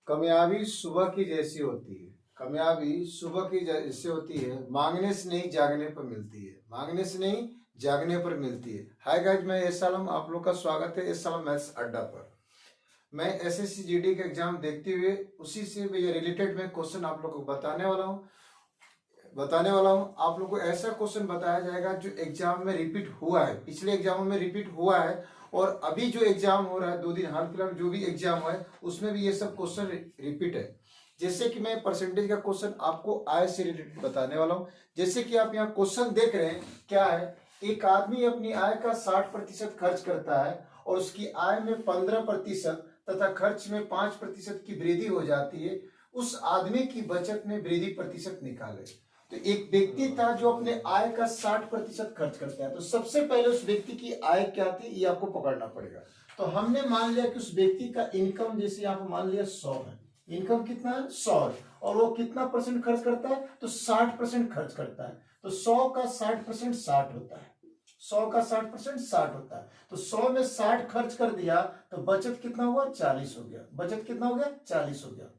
कामयाबी सुबह की जैसी होती है। कामयाबी सुबह की जैसी होती है, मांगने से नहीं जागने पर मिलती है, मांगने से नहीं जागने पर मिलती है। हाय गाइस, मैं एस आलम, आप लोग का स्वागत है एस आलम मैथ्स अड्डा पर। मैं एसएससी जीडी का एग्जाम देखते हुए उसी से रिलेटेड मैं क्वेश्चन आप लोग को बताने वाला हूँ। आप लोग को ऐसा क्वेश्चन बताया जाएगा जो एग्जाम में रिपीट हुआ है, पिछले एग्जामों में रिपीट हुआ है और अभी जो एग्जाम हो रहा है 2 दिन हाल फिलहाल जो भी एग्जाम हुआ है उसमें भी ये सब क्वेश्चन रिपीट है। जैसे कि मैं परसेंटेज का क्वेश्चन आपको आय से रिलेटेड बताने वाला हूँ। जैसे कि आप यहाँ क्वेश्चन देख रहे हैं, क्या है, एक आदमी अपनी आय का 60% खर्च करता है और उसकी आय में 15% तथा खर्च में 5% की वृद्धि हो जाती है। उस आदमी की बचत में वृद्धि प्रतिशत निकाले। तो एक व्यक्ति था जो अपने आय का 60% खर्च करता है, तो सबसे पहले उस व्यक्ति की आय क्या थी ये आपको पकड़ना पड़ेगा। तो हमने मान लिया कि उस व्यक्ति का इनकम, जैसे यहाँ पर मान लिया 100 है, इनकम कितना है 100 है और वो कितना परसेंट खर्च करता है, तो 60% खर्च करता है। तो 100 का 60% 60 होता है, 100 का 60% 60 होता है। तो 100 में 60 खर्च कर दिया तो बचत कितना हुआ, 40 हो गया। बचत कितना हो गया, 40 हो गया।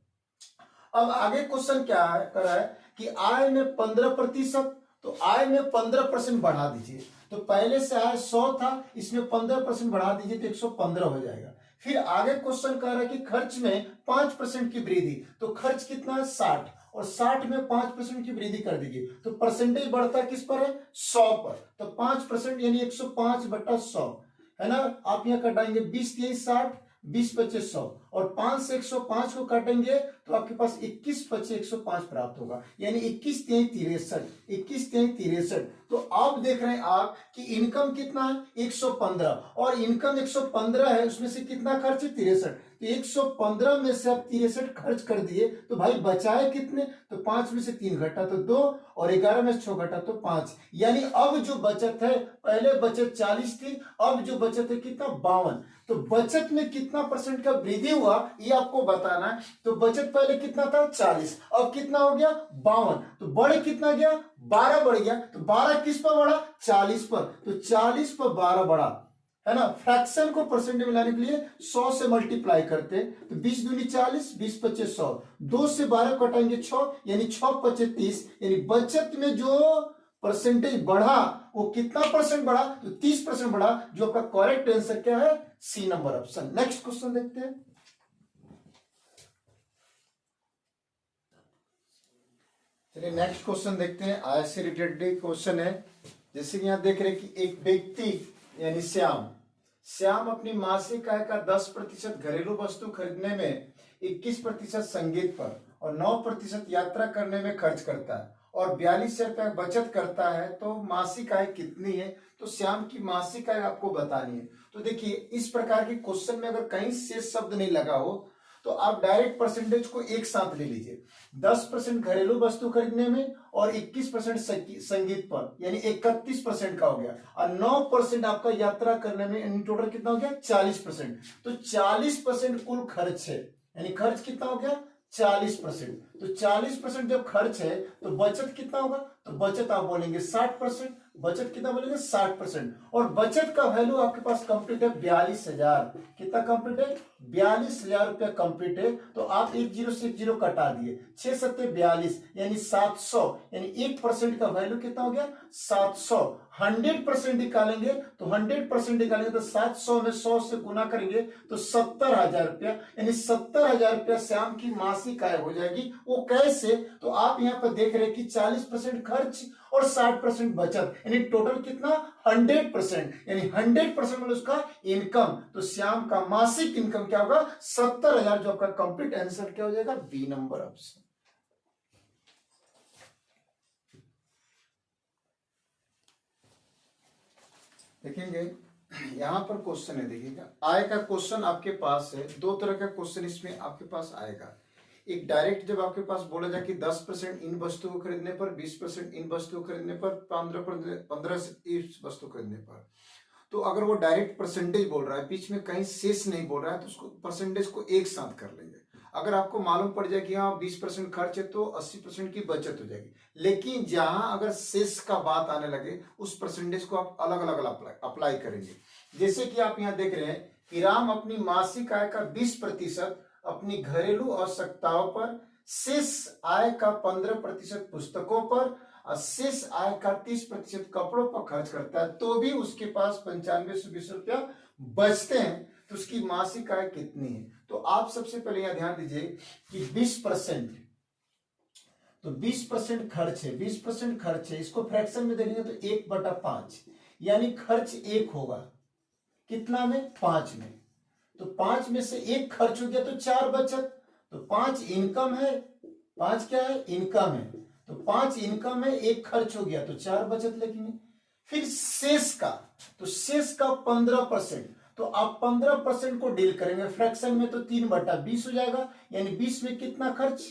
अब आगे क्वेश्चन क्या है, कर रहा है कि आय में 15%, तो आय में 15% बढ़ा दीजिए। तो पहले से आय 100 था, इसमें 15% बढ़ा दीजिए तो 115 हो जाएगा। फिर आगे क्वेश्चन कह रहा है कि खर्च में 5% की वृद्धि, तो खर्च कितना है 60 और 60 में 5% की वृद्धि कर दीजिए तो परसेंटेज बढ़ता किस पर है, 100 पर। तो 5% यानी 105/100 है ना। आप यहाँ कटाएंगे 20 23 60, 20 25 100 और 5 से 105 को काटेंगे तो आपके पास 21 25 105 प्राप्त होगा, यानी 21 23 63, 21 23 63। तो आप देख रहे हैं आप कि इनकम कितना है 115 और इनकम 115 है, उसमें से कितना खर्च है 63। तो 115 में से आप 63 खर्च कर दिए तो भाई बचाए कितने, तो 5 में से 3 घटा तो 2 और 11 में से 6 घटा तो 5, यानी अब जो बचत है, पहले बचत 40 थी, अब जो बचत है कितना 52। तो बचत में कितना परसेंट का वृद्धि हुआ ये आपको बताना है। तो बचत पहले कितना था 40, अब कितना हो गया 52, तो बढ़ कितना गया 12 बढ़ गया। तो 12 किस पर बढ़ा, 40 पर, तो 40 पर 12 बढ़ा, है ना। फ्रैक्शन को परसेंटेज में लाने के लिए 100 से मल्टीप्लाई करते हैं, तो 20 दूनी 40, 20 25 100, 2 से 12 कटाएंगे 6, यानी 6 25 30, यानी बचत में जो परसेंटेज बढ़ा वो कितना परसेंट बढ़ा, तो 30% बढ़ा। जो आपका करेक्ट आंसर क्या है, C number option. Next question देखते हैं। चलिए नेक्स्ट क्वेश्चन देखते हैं, आय से रिलेटेड क्वेश्चन है। जैसे कि यहां देख रहे हैं कि एक व्यक्ति यानी श्याम अपनी मासिक आय का 10% घरेलू वस्तु खरीदने में, 21% संगीत पर और 9% यात्रा करने में खर्च करता है और 42 रुपया बचत करता है। तो मासिक आय कितनी है, तो श्याम की मासिक आय आपको बतानी है। तो देखिए इस प्रकार के क्वेश्चन में अगर कहीं शेष शब्द नहीं लगा हो तो आप डायरेक्ट परसेंटेज को एक साथ ले लीजिए। 10% घरेलू वस्तु खरीदने में और 21% संगीत पर, यानी 31% का हो गया और 9% आपका यात्रा करने में, यानी टोटल कितना हो गया 40%। तो 40% कुल खर्च है, यानी खर्च कितना हो गया 40%। तो 40% जब खर्च है तो बचत कितना होगा, तो बचत आप बोलेंगे 60%। बचत कितना बोलेंगे 60%। और बचत का वैल्यू आपके पास कंप्लीट है 42,000। कितना कंप्लीट है, 42,000 रुपया कंप्लीट है। तो आप 1 0 से 1 0 कटा दिए, 6 7 42, यानी 700, यानी 1% का वैल्यू कितना हो गया 700। 100% निकालेंगे तो 100% निकालेंगे तो 700 में 100 से गुना करेंगे तो 70,000 रुपया, यानी 70,000 रुपया श्याम की मासिक आय हो जाएगी। वो कैसे, तो आप यहाँ पर देख रहे हैं कि 40% खर्च और 60% बचत, यानी टोटल कितना 100%, यानी 100% में उसका इनकम। तो श्याम का मासिक इनकम क्या होगा 70,000। जो आपका कंप्लीट आंसर क्या हो जाएगा, बी नंबर ऑप्शन। देखेंगे यहां पर क्वेश्चन है, देखिएगा आय का क्वेश्चन आपके पास है। 2 तरह का क्वेश्चन इसमें आपके पास आएगा। एक डायरेक्ट जब आपके पास बोला जाए कि 10% इन वस्तु को खरीदने पर, 20% इन वस्तु को खरीदने पर, 15 से इस वस्तु खरीदने पर, तो अगर वो डायरेक्ट परसेंटेज बोल रहा है, बीच में कहीं शेष नहीं बोल रहा है, तो उसको परसेंटेज को एक साथ कर लेंगे। अगर आपको मालूम पड़ जाए कि हाँ 20% खर्च है तो 80% की बचत हो जाएगी। लेकिन जहां अगर शेष का बात आने लगे उस परसेंटेज को आप अलग अलग अप्लाई करेंगे। जैसे कि आप यहाँ देख रहे हैं कि राम अपनी मासिक आय का 20% अपनी घरेलू आवश्यकताओं पर, शेष आय का 15% पुस्तकों पर और शेष आय का 30% कपड़ों पर खर्च करता है, तो भी उसके पास 9520 रुपया बचते हैं, तो उसकी मासिक आय कितनी है? तो आप सबसे पहले यहां ध्यान दीजिए कि 20%, तो 20% खर्च है, 20% खर्च है, इसको फ्रैक्शन में देखेंगे तो 1/5, यानी खर्च 1 होगा, कितना में? 5 में। तो 5 में से 1 खर्च हो गया तो 4 बचत, तो 5 इनकम है, 5 क्या है? इनकम है, तो 5 इनकम है, 1 खर्च हो गया तो 4 बचत लिखेंगे। फिर शेष का, तो शेष का 15%, तो आप 15% को डील करेंगे फ्रैक्शन में तो 3/20 हो जाएगा, यानी 20 में कितना खर्च?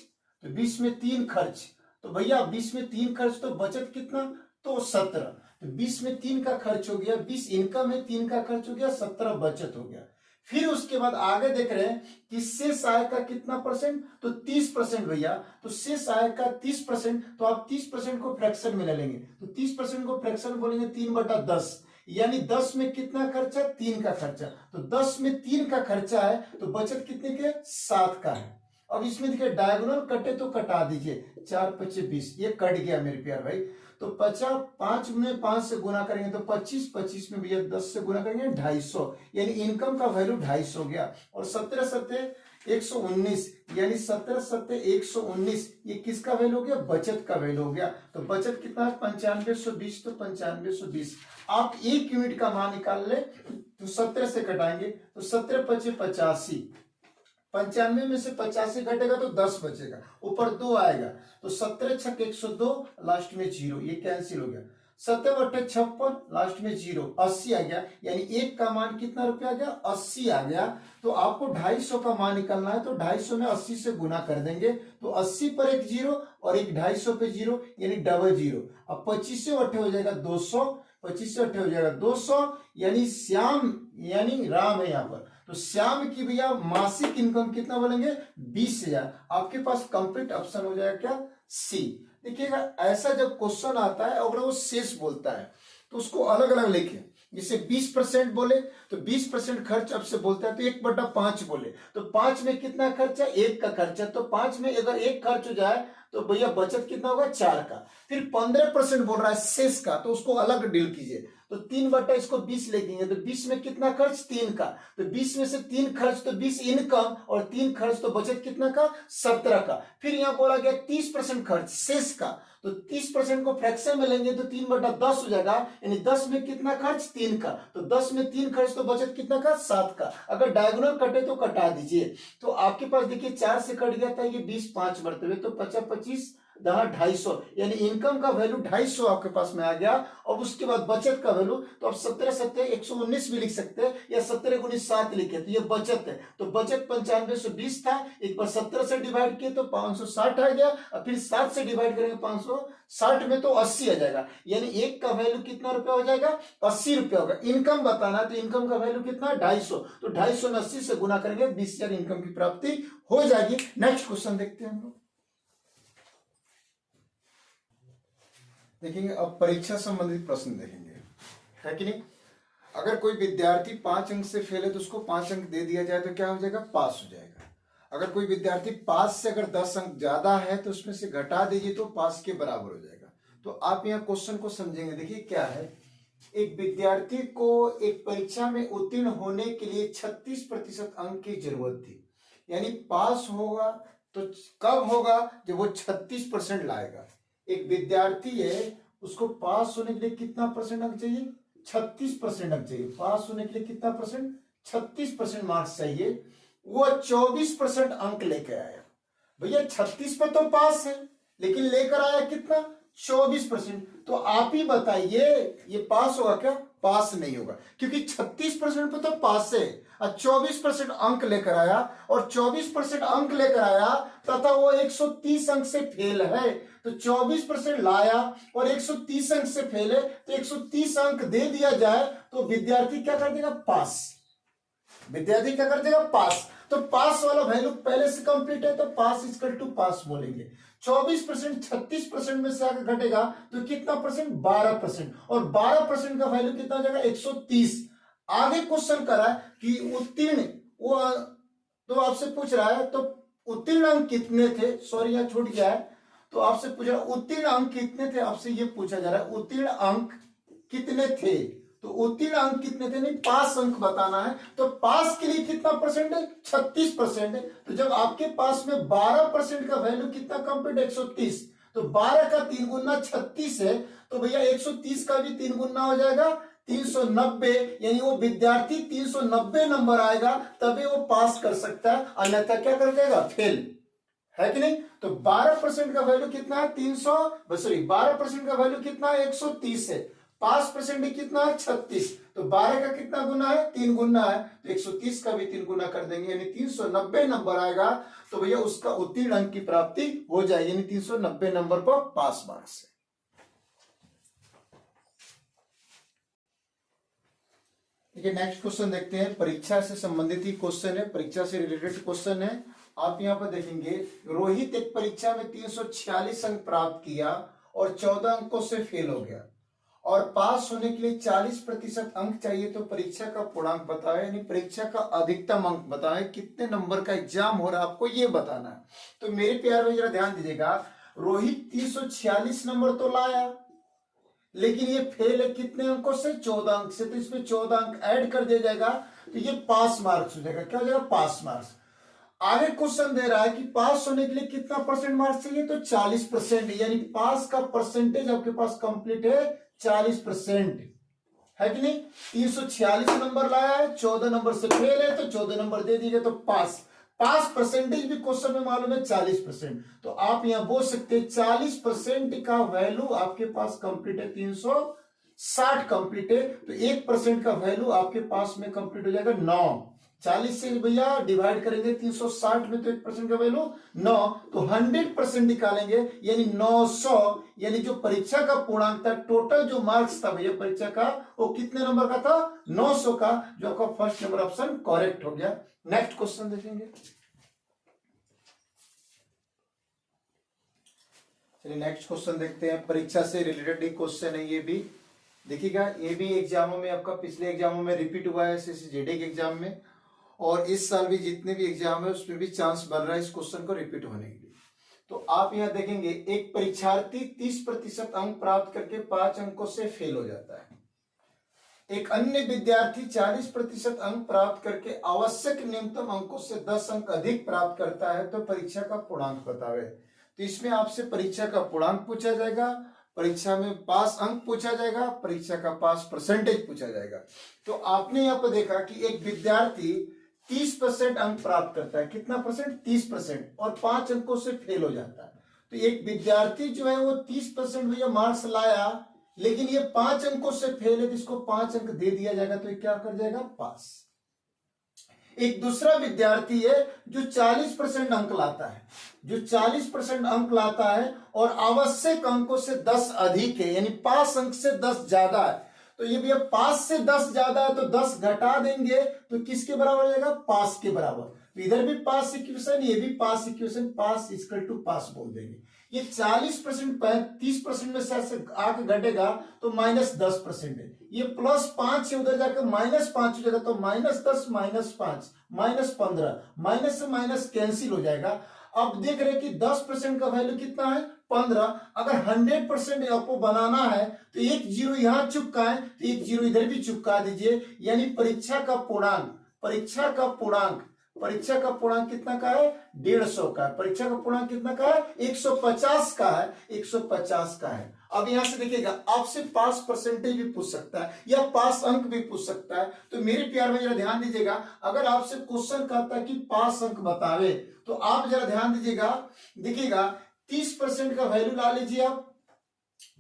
तो 20 में 3 खर्च, तो भैया 20 में 3 खर्च तो बचत कितना? तो 17, तो 20 में 3 का खर्च हो गया, 20 इनकम है, 3 का खर्च हो गया, 17 बचत हो गया। फिर उसके बाद आगे देख रहे हैं कि शेष आय का कितना परसेंट? तो 30% भैया, तो शेष आय का 30%, तो आप 30% को फ्रैक्शन में ले लेंगे, तो 30% को फ्रैक्शन में बोलेंगे 3/10, यानी 10 में कितना खर्चा? 3 का खर्चा, तो 10 में 3 का खर्चा है, तो बचत कितने के? 7 का है। अब इसमें देखिए डायगोनल कटे तो कटा दीजिए, 4×5 = 20, ये कट गया मेरे प्यार भाई, तो 50, 5 में 5 से गुना करेंगे तो 25, 25 में भैया 10 से गुना करेंगे 250, यानी इनकम का वैल्यू 250 हो गया। और 17 7 119, यानी 17 7 119, ये किसका वैल्यू हो गया? बचत का वैल्यू हो गया। तो बचत कितना है? 9520, तो 9520 आप 1 यूनिट का मान निकाल ले, तो 17 से कटाएंगे तो 17 × 5 = 85, 95 में से 85 घटेगा तो 10 बचेगा, ऊपर 2 आएगा, तो 17 × 6 = 102, लास्ट में 0, ये कैंसिल हो गया। 17 × 8 = 56, लास्ट में 0, 80 आ गया, यानी 1 का मान कितना रुपया आ गया? 80 आ गया। तो आपको 250 का मान निकालना है, तो 250 में 80 से गुना कर देंगे, तो 80 पर एक 0 और एक 250 पे 0, यानी डबल 0। अब 25 से 8 हो जाएगा 200, 25 से 8 हो जाएगा 200, यानी श्याम, यानी राम है यहाँ पर, तो श्याम की भैया मासिक इनकम कितना बोलेंगे? 20,000। आपके पास कंप्लीट ऑप्शन हो जाएगा क्या? सी। देखिएगा ऐसा जब क्वेश्चन आता है और वो शेष बोलता है तो उसको अलग अलग लिखे, जैसे 20% बोले तो 20% खर्च आपसे बोलता है तो 1/5 बोले तो 5 में कितना खर्चा? 1 का खर्चा, तो 5 में अगर 1 खर्च हो जाए तो भैया बचत कितना होगा? 4 का। फिर 15% बोल रहा है शेष का, तो उसको अलग डील कीजिए, तो 3/20 लिखेंगे, तो 20 में कितना खर्च? 3 का, तो 20 में से 3 खर्च तो 20 इनकम और 3 खर्च तो बचत कितना का? 17 का। फिर यहां बोला गया 30% खर्च शेष का, तो 30% को फ्रैक्शन में लेंगे तो 3/10 हो जाएगा, यानी 10 में कितना खर्च? 3 का, तो 10 में 3 खर्च तो बचत कितना का? 7 का। अगर डायगोनल कटे तो कटा दीजिए, तो आपके पास देखिए 4 से कट गया था, ये 20 5 बढ़ते हुए, तो 50 25 250, यानी इनकम का वैल्यू 250 आपके पास में आ गया। और उसके बाद बचत का वैल्यू, तो आप 17 7 119 भी लिख सकते हैं, या 17 × 7 लिखे, तो ये बचत है। तो बचत 9520 था, एक बार 17 से डिवाइड किए तो 560 आ गया, और फिर 7 से डिवाइड करेंगे 560 में तो 80 आ जाएगा, यानी 1 का वैल्यू कितना रुपया हो जाएगा? 80 रुपया होगा। इनकम बताना है तो इनकम का वैल्यू कितना? 250, तो 250 में 80 से गुना करेंगे, 20,000 इनकम की प्राप्ति हो जाएगी। नेक्स्ट क्वेश्चन देखते हैं हम लोग। देखेंगे अब परीक्षा संबंधित प्रश्न देखेंगे, है कि नहीं। अगर कोई विद्यार्थी 5 अंक से फेल है तो उसको 5 अंक दे दिया जाए तो क्या हो जाएगा? पास हो जाएगा। अगर कोई विद्यार्थी पास से अगर 10 अंक ज्यादा है तो उसमें से घटा दीजिए तो पास के बराबर हो जाएगा। तो आप यहाँ क्वेश्चन को समझेंगे। देखिए क्या है, एक विद्यार्थी को एक परीक्षा में उत्तीर्ण होने के लिए 36% अंक की जरूरत थी, यानी पास होगा तो कब होगा? जब वो 36% लाएगा। एक विद्यार्थी है, उसको पास होने के लिए कितना परसेंट अंक चाहिए? 36% अंक चाहिए। पास होने के लिए कितना परसेंट? 36% मार्क्स चाहिए। वो 24% अंक लेकर आया। भैया 36 पे तो पास है, लेकिन लेकर आया कितना? 24%। तो आप ही बताइए ये पास होगा क्या? पास नहीं होगा, क्योंकि 36% पे तो पास है और 24% अंक लेकर आया, और 24% अंक लेकर आया तथा वो 130 अंक से फेल है। तो 24% लाया और 130 अंक से फेल है, तो 130 अंक दे दिया जाए तो विद्यार्थी क्या कर देगा? पास। विद्यार्थी क्या कर देगा? पास। तो पास वाला वैल्यू पहले से कंप्लीट है, तो पास इक्वल टू पास बोलेंगे। 24% 36% में से आगे घटेगा तो कितना परसेंट? 12%, और 12% का वैल्यू कितना हो जाएगा? 130। आगे क्वेश्चन करा कि उत्तीर्ण वो तो आपसे पूछ रहा है तो उत्तीर्ण अंक कितने थे, सॉरी यहाँ छूट गया है, तो आपसे पूछ रहा है उत्तीर्ण अंक कितने थे, आपसे ये पूछा जा रहा है उत्तीर्ण अंक कितने थे, तो उत्तीर्ण अंक कितने थे, नहीं पास अंक बताना है। तो पास के लिए कितना परसेंट है, 36% है। तो जब आपके पास में 12% का वैल्यू कितना कंप्लीट 130, तो 12 का 3 गुना 36 है, तो भैया 130 का भी 3 गुना हो जाएगा 390, यानी वो विद्यार्थी 390 नंबर आएगा तभी वो पास कर सकता है, अन्यथा क्या कर देगा, फेल, है कि नहीं। तो 12% का वैल्यू कितना है 12% का वैल्यू कितना है 130 है, पास परसेंट कितना है 36, तो 12 का कितना गुना है 3 गुना है, तो 130 का भी 3 गुना कर देंगे, यानी 390 नंबर आएगा, तो भैया उसका उत्तीर्ण अंक की प्राप्ति हो जाए, यानी 390 नंबर पर पास मार्क्स है। देखिए नेक्स्ट क्वेश्चन देखते हैं, परीक्षा से संबंधित ही क्वेश्चन है, परीक्षा से रिलेटेड क्वेश्चन है। आप यहाँ पर देखेंगे रोहित एक परीक्षा में 346 अंक प्राप्त किया और 14 अंकों से फेल हो गया और पास होने के लिए 40% अंक चाहिए, तो परीक्षा का पूर्णांक बताएं, यानी परीक्षा का अधिकतम अंक बताएं, कितने नंबर का एग्जाम हो रहा है आपको ये बताना है। तो मेरे प्यार में जरा ध्यान दीजिएगा, रोहित 346 नंबर तो लाया, लेकिन ये फेल है कितने अंकों से, 14 अंक से, तो इसमें 14 अंक ऐड कर दिया जाएगा, तो ये पास मार्क्स हो जाएगा, क्या हो जाएगा, पास मार्क्स। आगे क्वेश्चन दे रहा है कि पास होने के लिए कितना परसेंट मार्क्स चाहिए, तो 40%, यानी पास का परसेंटेज आपके पास कंप्लीट है 40%, है कि नहीं। 346 नंबर लाया है, 14 नंबर से फेल है, तो 14 नंबर दे दिए तो पास। पास परसेंटेज भी क्वेश्चन में मालूम है 40%, तो आप यहां बोल सकते हैं 40% का वैल्यू आपके पास कंप्लीट है, 360 कंप्लीट है, तो 1% का वैल्यू आपके पास में कंप्लीट हो जाएगा 9। 40 से भैया डिवाइड करेंगे 360 में, तो 1% का वैल्यू 9, तो 100% निकालेंगे, यानी 900, यानी जो परीक्षा का पूर्णांक था, टोटल जो मार्क्स था भैया परीक्षा का, वो कितने नंबर का था, 900 का, जो आपका फर्स्ट नंबर ऑप्शन करेक्ट हो गया। नेक्स्ट क्वेश्चन देखेंगे, चलिए नेक्स्ट क्वेश्चन देखते हैं, परीक्षा से रिलेटेड ही क्वेश्चन है ये भी, देखिएगा ये भी एग्जामों में आपका पिछले एग्जामों में रिपीट हुआ है, एसएससी के एग्जाम में, और इस साल भी जितने भी एग्जाम है उसमें भी चांस बन रहा है इस क्वेश्चन को रिपीट होने के लिए। तो आप यहां देखेंगे एक परीक्षार्थी 30% अंक प्राप्त करके 5 अंकों से फेल हो जाता है, एक अन्य विद्यार्थी 40% अंक प्राप्त करके आवश्यक न्यूनतम अंकों से 10 अंक अधिक प्राप्त करता है, तो परीक्षा का पूर्णांक बतावे। तो इसमें आपसे परीक्षा का पूर्णांक पूछा जाएगा, परीक्षा में पास अंक पूछा जाएगा, परीक्षा का पास परसेंटेज पूछा जाएगा। तो आपने यहाँ पर देखा कि एक विद्यार्थी 30% अंक प्राप्त करता है, कितना परसेंट, 30%, और 5 अंकों से फेल हो जाता है। तो एक विद्यार्थी जो है वो 30% भैया मार्क्स लाया, लेकिन ये 5 अंकों से फेल है, तो इसको 5 अंक दे दिया जाएगा, तो ये क्या कर जाएगा, पास। एक दूसरा विद्यार्थी है जो 40% अंक लाता है, जो 40% अंक लाता है और आवश्यक अंकों से 10 अधिक है, यानी पास अंक से 10 ज्यादा है, तो ये भैया पास से 10 ज्यादा है, तो 10 घटा देंगे तो किसके बराबर हो जाएगा, पास के बराबर। तो इधर भी पास इक्वेशन, ये भी पास इक्वेशन, पास इक्वल टू पास बोल देंगे। ये 40% 30% में से आगे घटेगा तो -10% है, ये +5 है, उधर जाकर -5 हो जाएगा, तो -10 -5 -15, माइनस से माइनस कैंसिल हो जाएगा। अब देख रहे हैं कि 10% का वैल्यू कितना है, 15। अगर 100% आपको बनाना है तो एक जीरो यहां चुपका है, तो एक जीरो इधर भी चुपका दीजिए, यानी परीक्षा का पूर्णांक कितना का है, 150 का है। परीक्षा का पूर्णांक कितना का है, 150 का है, 150 का है। अब यहां से देखिएगा, आपसे पास परसेंटेज भी पूछ सकता है या पास अंक भी पूछ सकता है। तो मेरे प्यार में जरा ध्यान दीजिएगा, अगर आपसे क्वेश्चन कहता है कि पास अंक बतावे, तो आप जरा ध्यान दीजिएगा, देखिएगा 30% का वैल्यू ला लीजिए आप,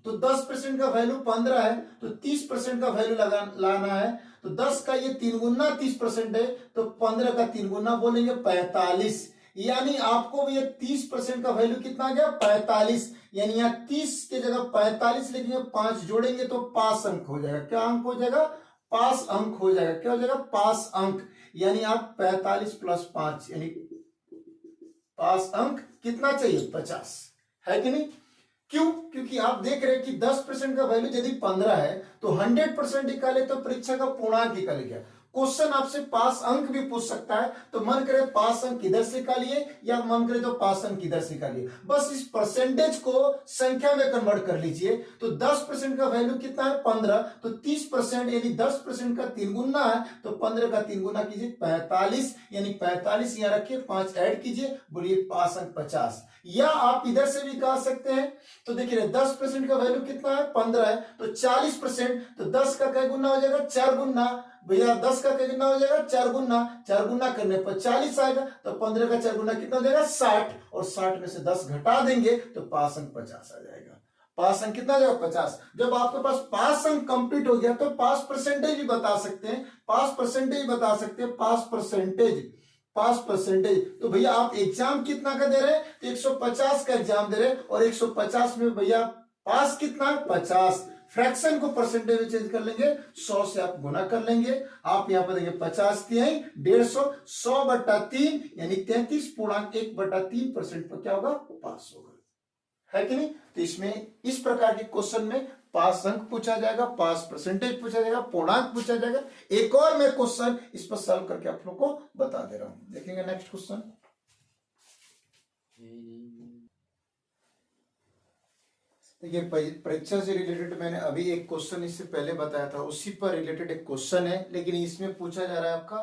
तो 10% का वैल्यू 15 है, तो 30% का वैल्यू लाना है, तो 10 का ये 3 गुना 30% है, तो 15 का 3 गुना बोलेंगे 45, यानी आपको भी ये 30% का वैल्यू कितना आ गया, 45, यानी यहाँ 30 के जगह 45 लिखेंगे, 5 जोड़ेंगे तो पास अंक हो जाएगा। क्या अंक हो जाएगा, पास अंक हो जाएगा। क्या हो जाएगा, पास अंक, यानी आप 45 + 5 यानी पास अंक कितना चाहिए, 50, है कि नहीं। क्यों, क्योंकि आप देख रहे हैं कि 10% का वैल्यू यदि 15 है तो 100% निकाले तो परीक्षा का पूर्णांक निकल गया। क्वेश्चन आपसे पास अंक भी पूछ सकता है, तो मन करे पास अंक इधर से निकालिए या मन करे तो पास अंक इधर से निकालिए, बस इस परसेंटेज को संख्या में कन्वर्ट कर लीजिए। तो 10% का वैल्यू कितना है 15, तो 30% यानी 10% का 3 गुना है, तो 15 का 3 गुना कीजिए 45, यानी 45 यहाँ रखिए, 5 ऐड कीजिए, बोलिए पास अंक 50। या आप इधर से भी कह सकते हैं, तो देखिए 10% का वैल्यू कितना है 15 है, तो 40%, तो 10 का क्या गुना हो जाएगा 4 गुना, भैया 10 का क्या गुना हो जाएगा 4 गुना, 4 गुना करने पर 40 आएगा, तो 15 का 4 गुना कितना हो जाएगा 60, और 60 में से 10 घटा देंगे तो पास अंक 50 आ जाएगा। पास अंक कितना जाएगा 50। जब आपके पास पास अंक कंप्लीट हो गया तो पास परसेंटेज भी बता सकते हैं, पास परसेंटेज बता सकते हैं, पास परसेंटेज, पास परसेंटेज। तो भैया आप एग्जाम कितना का दे रहे हैं, तो 150 का एग्जाम दे रहे हैं, और 150 में भैया पास कितना 50, फ्रैक्शन को परसेंटेज में चेंज कर लेंगे, 100 से आप गुना कर लेंगे, आप यहां पर देंगे 50 तिहाई 150, 100/3 यानी 33.1/3% पर क्या होगा पास होगा, है कि नहीं। तो इसमें इस प्रकार के क्वेश्चन में पास अंक पूछा जाएगा, पास परसेंटेज पूछा जाएगा, पूर्णांक पूछा जाएगा। एक और मैं क्वेश्चन इस पर सॉल्व करके आप लोग को बता दे रहा हूं, देखेंगे नेक्स्ट क्वेश्चन। देखिए परीक्षा से रिलेटेड मैंने अभी एक क्वेश्चन इससे पहले बताया था, उसी पर रिलेटेड एक क्वेश्चन है, लेकिन इसमें पूछा जा रहा है आपका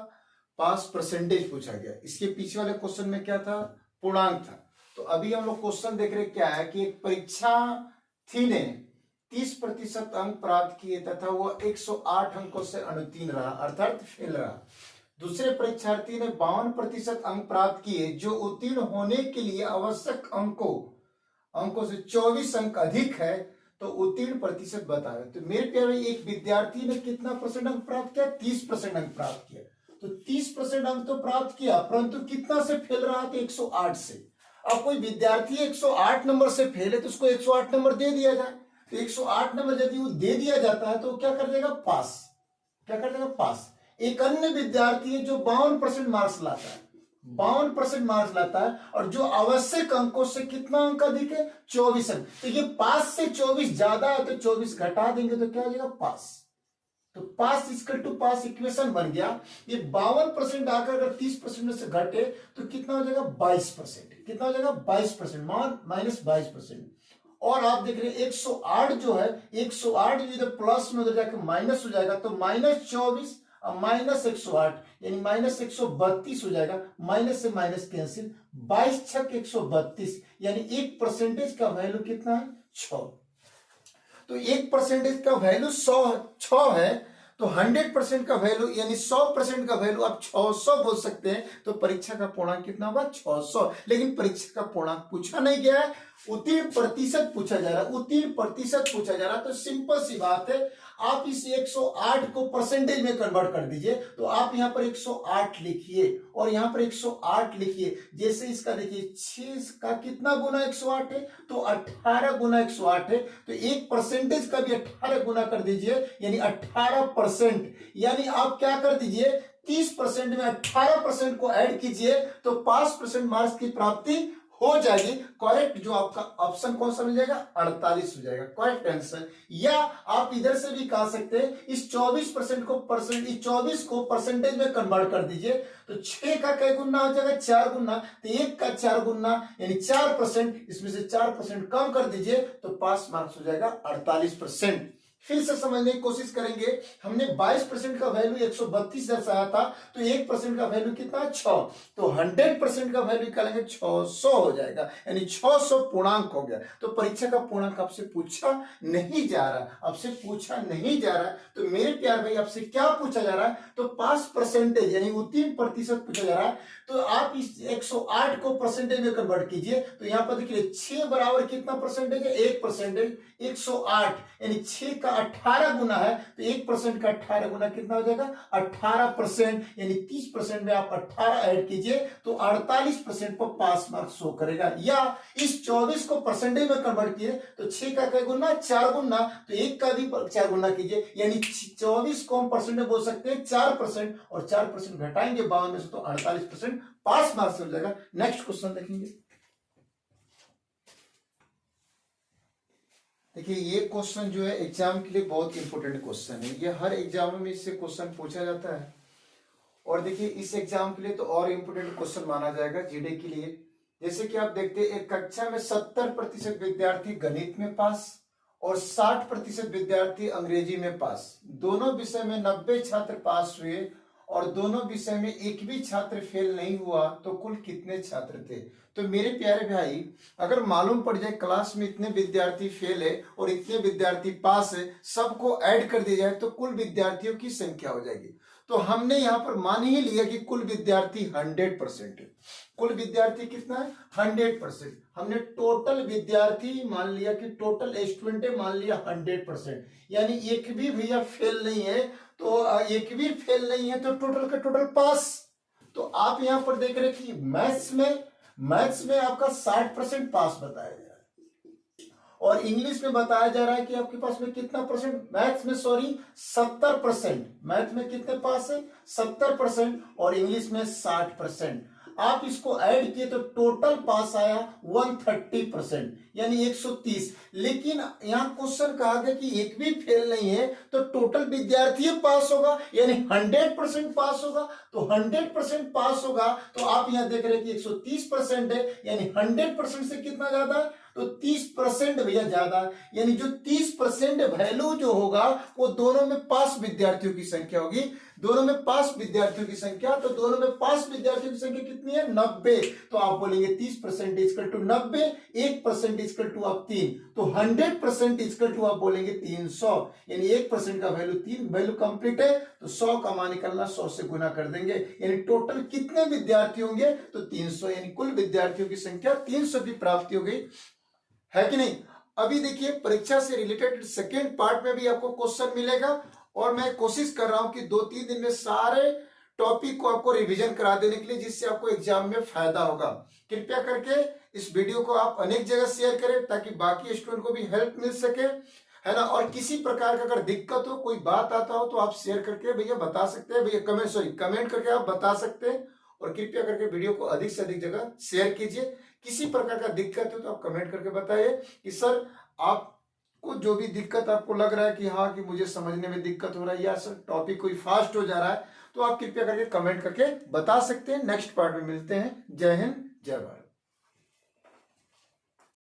पास परसेंटेज पूछा गया। इसके पीछे वाले क्वेश्चन में क्या था, पूर्णांक था। तो अभी हम लोग क्वेश्चन देख रहे क्या है कि एक परीक्षार्थी ने 30% अंक प्राप्त किए तथा वो 108 अंकों से अनुत्तीर्ण रहा, अर्थात फेल रहा। दूसरे परीक्षार्थी ने 52% अंक प्राप्त किए, जो उत्तीर्ण होने के लिए आवश्यक अंकों से 24 अंक अधिक है, तो उत्तीर्ण प्रतिशत बतावे। तो मेरे प्यारे एक विद्यार्थी ने कितना परसेंट अंक प्राप्त किया, 30% अंक प्राप्त किया। तो 30% अंक तो प्राप्त किया, परंतु कितना से फेल रहा, तो 108 से। अब कोई विद्यार्थी 108 नंबर से फेल है तो उसको 108 नंबर दे दिया जाए, तो 108 नंबर यदि वो दे दिया जाता है तो क्या कर देगा पास, क्या कर देगा पास। एक अन्य विद्यार्थी है जो 52% मार्क्स लाता है, 52% मार्क्स लाता है, और जो आवश्यक अंकों से कितना अंक अधिक है 24 अंक, तो ये पास से 24 ज्यादा है, तो 24 घटा देंगे तो क्या हो जाएगा पास। तो पास इक्वल टू पास इक्वेशन बन गया। ये 52% आकर अगर 30% में से घटे तो कितना हो जाएगा 22%, कितना हो जाएगा 22%, माइनस 22%। और आप देख रहे हैं 108 जो है, 108 जो इधर प्लस में उधर जाकर माइनस हो जाएगा, तो -24 और -108 यानी -132 हो जाएगा, माइनस से माइनस कैंसिल, 22 छक 132 यानी 1% का वैल्यू कितना है 6। तो 1% का वैल्यू 6 है, तो 100% का वैल्यू यानी 100% का वैल्यू आप 600 बोल सकते हैं। तो परीक्षा का पूर्णांक कितना होगा 600, लेकिन परीक्षा का पूर्णांक पूछा नहीं गया है, उत्तीर्ण प्रतिशत पूछा जा रहा है, उत्तीर्ण प्रतिशत पूछा जा रहा है। तो सिंपल सी बात है, आप इस 108 को परसेंटेज में कन्वर्ट कर दीजिए, तो आप यहां पर 108 लिखिए और यहां पर 108 लिखिए। जैसे इसका देखिए 6 का कितना गुना 108 है, तो 18 गुना 108 है, तो 1% का भी 18 गुना कर दीजिए, यानी 18%। यानी आप क्या कर दीजिए 30% में 18% को ऐड कीजिए, तो 5% मार्क्स की प्राप्ति हो जाएगी। करेक्ट जो आपका ऑप्शन कौन सा मिल जाएगा 48 हो जाएगा करेक्ट आंसर। या आप इधर से भी कह सकते हैं इस 24% को इस 24 को परसेंटेज में कन्वर्ट कर दीजिए, तो 6 का क्या गुना हो जाएगा 4 गुना, तो 1 का 4 गुना यानी 4%, इसमें से 4% कम कर दीजिए तो पास मार्क्स हो जाएगा 48%। फिर से समझने की कोशिश करेंगे, हमने 22% का वैल्यू 132 दर्शाया था, तो 1% का वैल्यू कितना है 6, तो 100% का वैल्यू निकालेंगे 600 हो जाएगा, यानी 600 पूर्णांक हो गया। तो परीक्षा का पूर्णांक आपसे पूछा नहीं जा रहा, आपसे पूछा नहीं जा रहा, तो मेरे प्यार भाई आपसे क्या पूछा जा रहा है, तो पास परसेंटेज यानी उत्तीर्ण प्रतिशत पूछा जा रहा है। तो आप इस 108 को परसेंटेज में कन्वर्ट कीजिए, तो यहां पर देखिए 6 बराबर कितना परसेंटेज है 1%, 108 यानी 6 का 18 गुना है, तो 1% का 18 गुना कितना हो जाएगा 18%, यानी 30% में आप 18 ऐड कीजिए तो 48% पर पास मार्क्स शो करेगा। या इस 24 को परसेंटेज में कन्वर्ट किए तो 6 का क्या गुना 4 गुना, तो 1 का भी 4 गुना कीजिए, यानी 24 को हम परसेंट में बोल सकते हैं 4%, और 4% घटाएंगे 52 में से तो 48% पास मार्क्स हो जाएगा। नेक्स्ट क्वेश्चन देखेंगे। देखिए ये क्वेश्चन जो है एग्जाम के लिए बहुत इंपॉर्टेंट क्वेश्चन है, ये हर एग्जाम में इससे क्वेश्चन पूछा जाता है। और देखिए इस एग्जाम के लिए तो और इम्पोर्टेंट क्वेश्चन माना जाएगा जीडी के लिए। जैसे कि आप देखते हैं एक कक्षा में 70% विद्यार्थी गणित में पास और 60% विद्यार्थी अंग्रेजी में पास। दोनों विषय में 90 छात्र पास हुए और दोनों विषय में एक भी छात्र फेल नहीं हुआ, तो कुल कितने छात्र थे? तो मेरे प्यारे भाई, अगर मालूम पड़ जाए क्लास में इतने विद्यार्थी फेल है और इतने विद्यार्थी पास है, सबको ऐड कर दिया जाए तो कुल विद्यार्थियों की संख्या हो जाएगी। तो हमने यहाँ पर मान ही लिया कि कुल विद्यार्थी 100% है। कुल विद्यार्थी कितना है? 100%। हमने टोटल विद्यार्थी मान लिया कि टोटल स्टूडेंट है मान लिया 100%, यानी एक भी भैया फेल नहीं है, तो एक भी फेल नहीं है तो टोटल का टोटल पास। तो आप यहां पर देख रहे हैं कि मैथ्स में आपका 60% पास बताया जा रहा है और इंग्लिश में बताया जा रहा है कि आपके पास में कितना परसेंट, मैथ्स में सॉरी 70%। मैथ में कितने पास है? 70% और इंग्लिश में 60%। आप इसको ऐड किए तो टोटल पास आया 130%, यानी 130। लेकिन यहाँ क्वेश्चन कहा गया कि एक भी फेल नहीं है तो टोटल विद्यार्थी पास होगा, यानी 100% पास होगा। तो 100% पास होगा तो आप यहाँ देख रहे हैं कि 130% है, यानी 100% से कितना ज्यादा है? तो 30% भैया ज्यादा, यानी जो 30% वैल्यू जो होगा वो दोनों में पास विद्यार्थियों की संख्या होगी। दोनों में पास विद्यार्थियों की संख्या, तो दोनों में पास विद्यार्थियों की संख्या कितनी है? 90। तो आप बोलेंगे 30% इक्वल टू 90, 1% इक्वल टू आप 3, तो 100% इक्वल टू आप बोलेंगे 300, यानी 1% का वैल्यू 3, वैल्यू कंप्लीट है तो 100 का मान निकलना, 100 से गुना कर देंगे, यानी टोटल कितने विद्यार्थी होंगे? तो 300, यानी कुल विद्यार्थियों की संख्या 300 की प्राप्ति हो गई, है कि नहीं? अभी देखिए परीक्षा से रिलेटेड सेकेंड पार्ट में भी आपको क्वेश्चन मिलेगा और मैं कोशिश कर रहा हूं कि 2-3 दिन में सारे टॉपिक को आपको रिवीजन करा देने के लिए, जिससे आपको एग्जाम में फायदा होगा। कृपया करके इस वीडियो को आप अनेक जगह शेयर करें ताकि बाकी स्टूडेंट को भी हेल्प मिल सके, है ना। और किसी प्रकार का अगर दिक्कत हो, कोई बात आता हो तो आप शेयर करके भैया बता सकते हैं, भैया कमेंट करके आप बता सकते हैं। और कृपया करके वीडियो को अधिक से अधिक जगह शेयर कीजिए। किसी प्रकार का दिक्कत हो तो आप कमेंट करके बताइए कि सर आपको जो भी दिक्कत आपको लग रहा है कि हाँ कि मुझे समझने में दिक्कत हो रहा है या सर टॉपिक कोई फास्ट हो जा रहा है, तो आप कृपया करके कमेंट करके बता सकते हैं। नेक्स्ट पार्ट में मिलते हैं। जय हिंद, जय भारत।